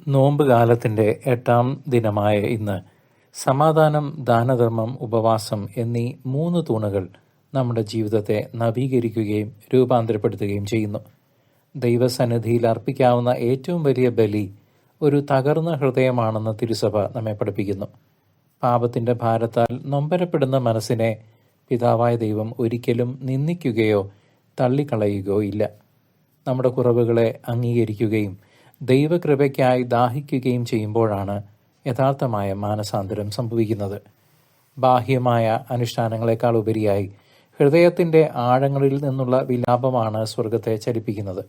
നോമ്പ് കാലത്തിൻ്റെ 8-ാം ദിനമായ ഇന്ന് സമാധാനം, ദാനധർമ്മം, ഉപവാസം എന്നീ 3 തൂണുകൾ നമ്മുടെ ജീവിതത്തെ നവീകരിക്കുകയും രൂപാന്തരപ്പെടുത്തുകയും ചെയ്യുന്നു. ദൈവസന്നിധിയിൽ അർപ്പിക്കാവുന്ന ഏറ്റവും വലിയ ബലി ഒരു തകർന്ന ഹൃദയമാണെന്ന് തിരുസഭ നമ്മെ പഠിപ്പിക്കുന്നു. പാപത്തിൻ്റെ ഭാരത്താൽ നൊമ്പരപ്പെടുന്ന മനസ്സിനെ പിതാവായ ദൈവം ഒരിക്കലും നിന്ദിക്കുകയോ തള്ളിക്കളയുകയോ ഇല്ല. നമ്മുടെ കുറവുകളെ അംഗീകരിക്കുകയും ദൈവകൃപയ്ക്കായി ദാഹിക്കുകയും ചെയ്യുമ്പോഴാണ് യഥാർത്ഥമായ മാനസാന്തരം സംഭവിക്കുന്നത്. ബാഹ്യമായ അനുഷ്ഠാനങ്ങളെക്കാൾ ഉപരിയായി ഹൃദയത്തിൻ്റെ ആഴങ്ങളിൽ നിന്നുള്ള വിലാപമാണ് സ്വർഗത്തെ ചലിപ്പിക്കുന്നത്.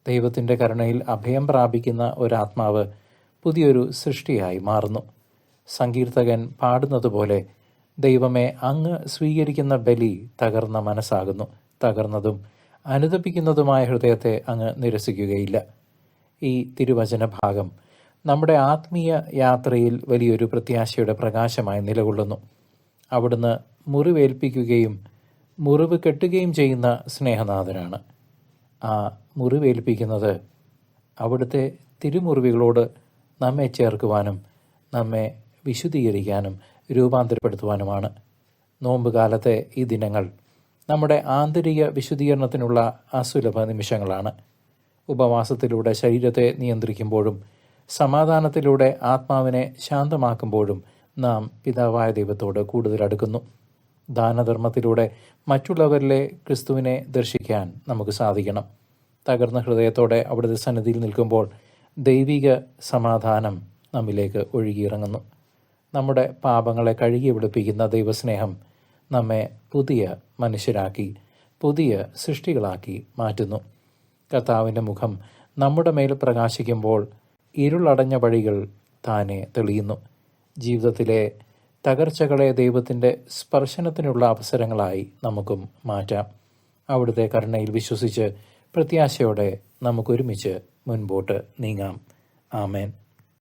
ദൈവത്തിൻ്റെ കരുണയിൽ അഭയം പ്രാപിക്കുന്ന ഒരാത്മാവ് പുതിയൊരു സൃഷ്ടിയായി മാറുന്നു. സങ്കീർത്തകൻ പാടുന്നതുപോലെ, ദൈവമേ, അങ്ങ് സ്വീകരിക്കുന്ന ബലി തകർന്ന മനസ്സാകുന്നു. തകർന്നതും അനുതപിക്കുന്നതുമായ ഹൃദയത്തെ അങ്ങ് നിരസിക്കുകയില്ല. ഈ തിരുവചന ഭാഗം നമ്മുടെ ആത്മീയ യാത്രയിൽ വലിയൊരു പ്രത്യാശയുടെ പ്രകാശമായി നിലകൊള്ളുന്നു. അവിടുന്ന് മുറിവേൽപ്പിക്കുകയും മുറിവ് കെട്ടുകയും ചെയ്യുന്ന സ്നേഹനാഥനാണ്. ആ മുറിവേൽപ്പിക്കുന്നത് അവിടുത്തെ തിരുമുറിവുകളോട് നമ്മെ ചേർക്കുവാനും നമ്മെ വിശുദ്ധീകരിക്കാനും രൂപാന്തരപ്പെടുത്തുവാനുമാണ്. നോമ്പ് കാലത്തെ ഈ ദിനങ്ങൾ നമ്മുടെ ആന്തരിക വിശുദ്ധീകരണത്തിനുള്ള അസുലഭ നിമിഷങ്ങളാണ്. ഉപവാസത്തിലൂടെ ശരീരത്തെ നിയന്ത്രിക്കുമ്പോഴും സമാധാനത്തിലൂടെ ആത്മാവിനെ ശാന്തമാക്കുമ്പോഴും നാം പിതാവായ ദൈവത്തോട് കൂടുതൽ അടുക്കുന്നു. ദാനധർമ്മത്തിലൂടെ മറ്റുള്ളവരിലെ ക്രിസ്തുവിനെ ദർശിക്കാൻ നമുക്ക് സാധിക്കണം. തകർന്ന ഹൃദയത്തോടെ അവിടുത്തെ സന്നിധിയിൽ നിൽക്കുമ്പോൾ ദൈവിക സമാധാനം നമ്മിലേക്ക് ഒഴുകിയിറങ്ങുന്നു. നമ്മുടെ പാപങ്ങളെ കഴുകി വെളുപ്പിക്കുന്ന ദൈവസ്നേഹം നമ്മെ പുതിയ മനുഷ്യരാക്കി, പുതിയ സൃഷ്ടികളാക്കി മാറ്റുന്നു. കർത്താവിൻ്റെ മുഖം നമ്മുടെ മേൽ പ്രകാശിക്കുമ്പോൾ ഇരുളടഞ്ഞ വഴികൾ താനെ തെളിയുന്നു. ജീവിതത്തിലെ തകർച്ചകളെ ദൈവത്തിൻ്റെ സ്പർശനത്തിനുള്ള അവസരങ്ങളായി നമുക്കും മാറ്റാം. അവിടുത്തെ കരുണയിൽ വിശ്വസിച്ച് പ്രത്യാശയോടെ നമുക്കൊരുമിച്ച് മുൻപോട്ട് നീങ്ങാം. ആമേൻ.